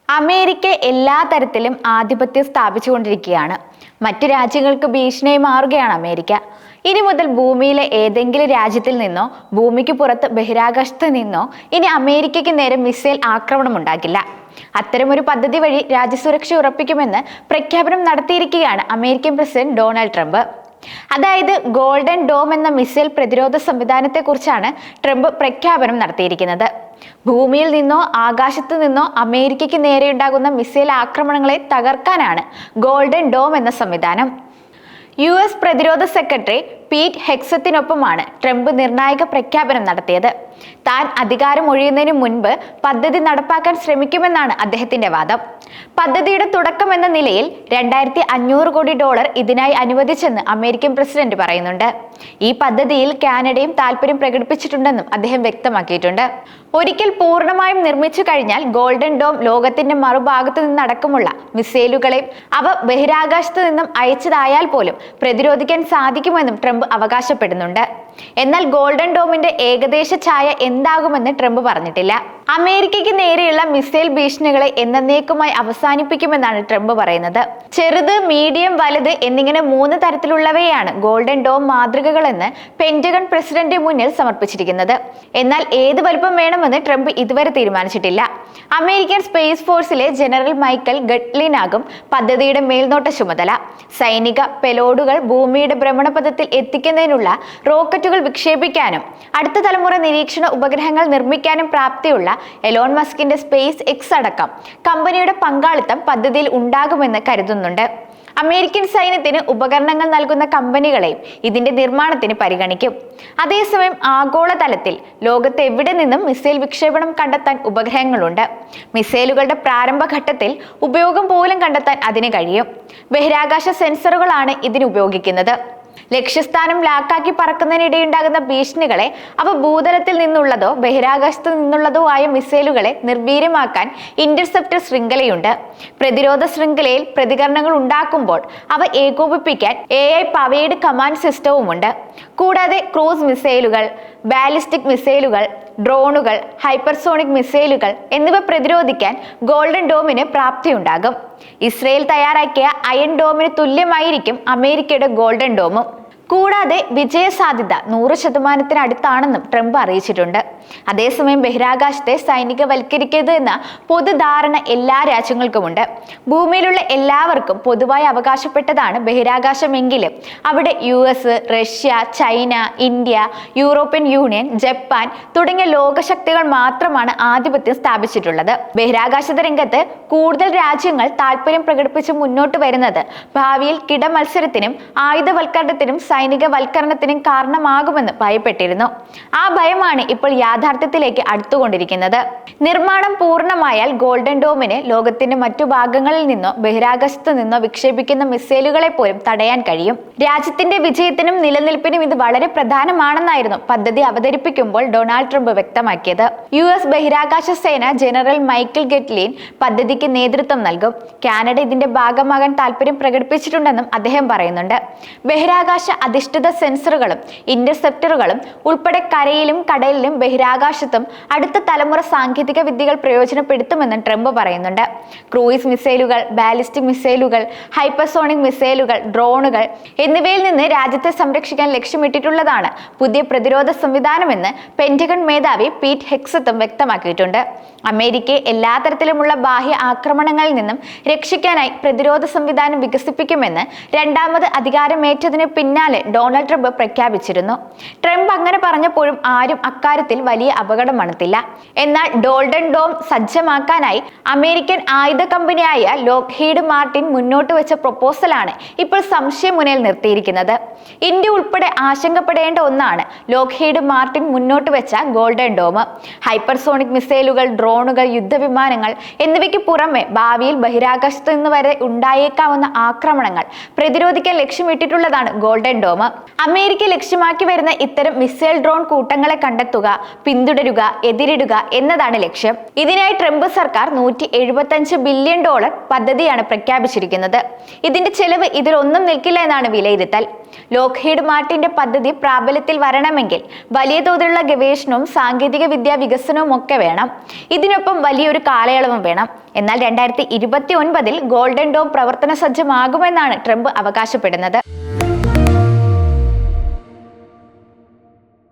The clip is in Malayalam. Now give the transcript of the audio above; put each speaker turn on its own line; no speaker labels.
അമേരിക്ക എല്ലാ തരത്തിലും ആധിപത്യം സ്ഥാപിച്ചുകൊണ്ടിരിക്കുകയാണ്. മറ്റു രാജ്യങ്ങൾക്ക് ഭീഷണിയായി മാറുകയാണ് അമേരിക്ക. ഇനി മുതൽ ഭൂമിയിലെ ഏതെങ്കിലും രാജ്യത്തിൽ നിന്നോ ഭൂമിക്ക് പുറത്ത് ബഹിരാകാശത്ത് നിന്നോ ഇനി അമേരിക്കയ്ക്ക് നേരെ മിസൈൽ ആക്രമണം ഉണ്ടാകില്ല. അത്തരമൊരു പദ്ധതി വഴി രാജ്യസുരക്ഷ ഉറപ്പിക്കുമെന്ന് പ്രഖ്യാപനം നടത്തിയിരിക്കുകയാണ് അമേരിക്കൻ പ്രസിഡന്റ് ഡൊണാൾഡ് ട്രംപ്. അതായത് ഗോൾഡൻ ഡോം എന്ന മിസൈൽ പ്രതിരോധ സംവിധാനത്തെക്കുറിച്ചാണ് ട്രംപ് പ്രഖ്യാപനം നടത്തിയിരിക്കുന്നത്. ഭൂമിയിൽ നിന്നോ ആകാശത്തു നിന്നോ അമേരിക്കയ്ക്ക് നേരെയുണ്ടാകുന്ന മിസൈൽ ആക്രമണങ്ങളെ തകർക്കാനാണ് ഗോൾഡൻ ഡോം എന്ന സംവിധാനം. US പ്രതിരോധ സെക്രട്ടറി പീറ്റ് ഹെക്സത്തിനൊപ്പമാണ് ട്രംപ് നിർണായക പ്രഖ്യാപനം നടത്തിയത്. താൻ അധികാരം ഒഴിയുന്നതിന് മുൻപ് പദ്ധതി നടപ്പാക്കാൻ ശ്രമിക്കുമെന്നാണ് അദ്ദേഹത്തിന്റെ വാദം. പദ്ധതിയുടെ തുടക്കം എന്ന നിലയിൽ $2500 കോടി ഇതിനായി അനുവദിച്ചെന്ന് അമേരിക്കൻ പ്രസിഡന്റ് പറയുന്നുണ്ട്. ഈ പദ്ധതിയിൽ കാനഡയും താല്പര്യം പ്രകടിപ്പിച്ചിട്ടുണ്ടെന്നും അദ്ദേഹം വ്യക്തമാക്കിയിട്ടുണ്ട്. ഒരിക്കൽ പൂർണ്ണമായും നിർമ്മിച്ചു കഴിഞ്ഞാൽ ഗോൾഡൻ ഡോം ലോകത്തിന്റെ മറുഭാഗത്തു നിന്നടക്കമുള്ള മിസൈലുകളെയും അവ ബഹിരാകാശത്ത് നിന്നും അയച്ചതായാൽ പോലും പ്രതിരോധിക്കാൻ സാധിക്കുമെന്നും ട്രംപ് അവകാശപ്പെടുന്നുണ്ട്. എന്നാൽ ഗോൾഡൻ ഡോമിന്റെ ഏകദേശ ഛായ എന്താകുമെന്ന് ട്രംപ് പറഞ്ഞിട്ടില്ല. അമേരിക്കയ്ക്ക് നേരെയുള്ള മിസൈൽ ഭീഷണികളെ എന്നേക്കുമായി അവസാനിപ്പിക്കുമെന്നാണ് ട്രംപ് പറയുന്നത്. ചെറുത്, മീഡിയം, വലുത് എന്നിങ്ങനെ 3 തരത്തിലുള്ളവയാണ് ഗോൾഡൻ ഡോം മാതൃകകളെന്ന് പെന്റഗൺ പ്രസിഡന്റ് മുന്നിൽ സമർപ്പിച്ചിരിക്കുന്നത്. എന്നാൽ ഏത് വലുപ്പം വേണമെന്ന് ട്രംപ് ഇതുവരെ തീരുമാനിച്ചിട്ടില്ല. അമേരിക്കൻ സ്പേസ് ഫോഴ്സിലെ ജനറൽ മൈക്കൽ ഗട്ട്ലിനാകും പദ്ധതിയുടെ മേൽനോട്ട ചുമതല. സൈനിക പെലോഡുകൾ ഭൂമിയുടെ ഭ്രമണപഥത്തിൽ എത്തിക്കുന്നതിനുള്ള റോക്കറ്റുകൾ വിക്ഷേപിക്കാനും അടുത്ത തലമുറ നിരീക്ഷണ ഉപഗ്രഹങ്ങൾ നിർമ്മിക്കാനും പ്രാപ്തിയുള്ള എലോൺ മസ്കിന്റെ സ്പേസ് എക്സ് അടക്കം കമ്പനിയുടെ പങ്കാളിത്തം പദ്ധതിയിൽ ഉണ്ടാകുമെന്ന് കരുതുന്നുണ്ട്. അമേരിക്കൻ സൈന്യത്തിന് ഉപകരണങ്ങൾ നൽകുന്ന കമ്പനികളെയും ഇതിന്റെ നിർമ്മാണത്തിന് പരിഗണിക്കും. അതേസമയം ആഗോളതലത്തിൽ ലോകത്ത് എവിടെ നിന്നും മിസൈൽ വിക്ഷേപണം കണ്ടെത്താൻ ഉപഗ്രഹങ്ങളുണ്ട്. മിസൈലുകളുടെ പ്രാരംഭഘട്ടത്തിൽ ഉപയോഗം പോലും കണ്ടെത്താൻ അതിന് കഴിയും. ബഹിരാകാശ സെൻസറുകളാണ് ഇതിന് ഉപയോഗിക്കുന്നത്. ലക്ഷ്യസ്ഥാനം ലാക്കാക്കി പറക്കുന്നതിനിടെയുണ്ടാകുന്ന ഭീഷണികളെ അവ ഭൂതലത്തിൽ നിന്നുള്ളതോ ബഹിരാകാശത്തു നിന്നുള്ളതോ ആയ മിസൈലുകളെ നിർവീര്യമാക്കാൻ ഇന്റർസെപ്റ്റർ ശൃംഖലയുണ്ട്. പ്രതിരോധ ശൃംഖലയിൽ പ്രതികരണങ്ങൾ ഉണ്ടാക്കുമ്പോൾ അവ ഏകോപിപ്പിക്കാൻ AI പവേഡ് കമാൻഡ് സിസ്റ്റവുമുണ്ട്. കൂടാതെ ക്രൂസ് മിസൈലുകൾ, ബാലിസ്റ്റിക് മിസൈലുകൾ, ഡ്രോണുകൾ, ഹൈപ്പർസോണിക് മിസൈലുകൾ എന്നിവ പ്രതിരോധിക്കാൻ ഗോൾഡൻ ഡോമിന് പ്രാപ്തിയുണ്ടാകും. ഇസ്രയേൽ തയ്യാറാക്കിയ അയൺ ഡോമിന് തുല്യമായിരിക്കും അമേരിക്കയുടെ ഗോൾഡൻ ഡോമും. കൂടാതെ വിജയസാധ്യത 100% അടുത്താണെന്നും ട്രംപ് അറിയിച്ചിട്ടുണ്ട്. അതേസമയം ബഹിരാകാശത്തെ സൈനികവൽക്കരിക്കരുത് എന്ന പൊതുധാരണ എല്ലാ രാജ്യങ്ങൾക്കുമുണ്ട്. ഭൂമിയിലുള്ള എല്ലാവർക്കും പൊതുവായി അവകാശപ്പെട്ടതാണ് ബഹിരാകാശമെങ്കിലും അവിടെ US, Russia, China, India, European union, Japan തുടങ്ങിയ ലോകശക്തികൾ മാത്രമാണ് ആധിപത്യം സ്ഥാപിച്ചിട്ടുള്ളത്. ബഹിരാകാശ രംഗത്ത് കൂടുതൽ രാജ്യങ്ങൾ താല്പര്യം പ്രകടിപ്പിച്ച് മുന്നോട്ട് വരുന്നത് ഭാവിയിൽ കിടമത്സരത്തിനും ആയുധവൽക്കരണത്തിനും സൈനികവൽക്കരണത്തിനും കാരണമാകുമെന്ന് ഭയപ്പെട്ടിരുന്നു. ആ ഭയമാണ് ഇപ്പോൾ യാഥാർത്ഥ്യത്തിലേക്ക് അടുത്തുകൊണ്ടിരിക്കുന്നത്. നിർമ്മാണം പൂർണ്ണമായാൽ ഗോൾഡൻ ഡോമിന് ലോകത്തിന്റെ മറ്റു ഭാഗങ്ങളിൽ നിന്നോ ബഹിരാകാശത്തു നിന്നോ വിക്ഷേപിക്കുന്ന മിസൈലുകളെ പോലും തടയാൻ കഴിയും. രാജ്യത്തിന്റെ വിജയത്തിനും നിലനിൽപ്പിനും ഇത് വളരെ പ്രധാനമാണെന്നായിരുന്നു പദ്ധതി അവതരിപ്പിക്കുമ്പോൾ ഡൊണാൾഡ് ട്രംപ് വ്യക്തമാക്കിയത്. US ബഹിരാകാശ സേന ജനറൽ മൈക്കൽ ഗട്ട്ലിൻ പദ്ധതിക്ക് നേതൃത്വം നൽകും. കാനഡ ഇതിന്റെ ഭാഗമാകാൻ താല്പര്യം പ്രകടിപ്പിച്ചിട്ടുണ്ടെന്നും അദ്ദേഹം പറയുന്നുണ്ട്. ബഹിരാകാശ അധിഷ്ഠിത സെൻസറുകളും ഇന്റർസെപ്റ്ററുകളും ഉൾപ്പെടെ കരയിലും കടലിലും ബഹിരാകാശത്തും അടുത്ത തലമുറ സാങ്കേതിക വിദ്യകൾ പ്രയോജനപ്പെടുത്തുമെന്നും ട്രംപ് പറയുന്നുണ്ട്. ക്രൂയിസ് മിസൈലുകൾ, ബാലിസ്റ്റിക് മിസൈലുകൾ, ഹൈപ്പർസോണിക് മിസൈലുകൾ, ഡ്രോണുകൾ എന്നിവയിൽ നിന്ന് രാജ്യത്തെ സംരക്ഷിക്കാൻ ലക്ഷ്യമിട്ടിട്ടുള്ളതാണ് പുതിയ പ്രതിരോധ സംവിധാനമെന്ന് പെന്റഗൺ മേധാവി പീറ്റ് ഹെക്സത്തും വ്യക്തമാക്കിയിട്ടുണ്ട്. അമേരിക്കയെ എല്ലാ തരത്തിലുമുള്ള ബാഹ്യ ആക്രമണങ്ങളിൽ നിന്നും രക്ഷിക്കാനായി പ്രതിരോധ സംവിധാനം വികസിപ്പിക്കുമെന്ന് രണ്ടാമത് അധികാരമേറ്റതിന് പിന്നാലെ ഡൊണാൾഡ് ട്രംപ് പ്രഖ്യാപിച്ചിരുന്നു. ട്രംപ് അങ്ങനെ പറഞ്ഞപ്പോഴും ആരും അക്കാര്യത്തിൽ വലിയ അപകടം മണത്തില്ല. എന്നാൽ ഗോൾഡൻ ഡോം സജ്ജമാക്കാനായി അമേരിക്കൻ ആയുധ കമ്പനിയായ ലോക്ഹീഡ് മാർട്ടിൻ മുന്നോട്ട് വെച്ച പ്രൊപ്പോസലാണ് ഇപ്പോൾ സംശയമുനയിൽ നിർത്തിയിരിക്കുന്നത്. ഇന്ത്യ ഉൾപ്പെടെ ആശങ്കപ്പെടേണ്ട ഒന്നാണ് ലോക്ഹീഡ് മാർട്ടിൻ മുന്നോട്ട് വെച്ച ഗോൾഡൻ ഡോം. ഹൈപ്പർസോണിക് മിസൈലുകൾ, ഡ്രോണുകൾ, യുദ്ധവിമാനങ്ങൾ എന്നിവയ്ക്ക് പുറമെ ഭാവിയിൽ ബഹിരാകാശത്ത് നിന്ന് വരെ ഉണ്ടായേക്കാവുന്ന ആക്രമണങ്ങൾ പ്രതിരോധിക്കാൻ ലക്ഷ്യമിട്ടിട്ടുള്ളതാണ് ഗോൾഡൻ ഡോം. അമേരിക്ക ലക്ഷ്യമാക്കി വരുന്ന ഇത്തരം മിസൈൽ ഡ്രോൺ കൂട്ടങ്ങളെ കണ്ടെത്തുക, പിന്തുടരുക, എതിരിടുക എന്നതാണ് ലക്ഷ്യം. ഇതിനായി ട്രംപ് സർക്കാർ $175 ബില്യൺ പദ്ധതിയാണ് പ്രഖ്യാപിച്ചിരിക്കുന്നത്. ഇതിന്റെ ചെലവ് ഇതിലൊന്നും നിൽക്കില്ല എന്നാണ് വിലയിരുത്തൽ. ലോക്ക്ഹീഡ് മാർട്ടിന്റെ പദ്ധതി പ്രാബല്യത്തിൽ വരണമെങ്കിൽ വലിയ തോതിലുള്ള ഗവേഷണവും സാങ്കേതിക വിദ്യാ വികസനവും ഒക്കെ വേണം. ഇതിനൊപ്പം വലിയൊരു കാലയളവും വേണം. എന്നാൽ 2029 ഗോൾഡൻ ഡോം പ്രവർത്തന സജ്ജമാകുമെന്നാണ് ട്രംപ് അവകാശപ്പെടുന്നത്.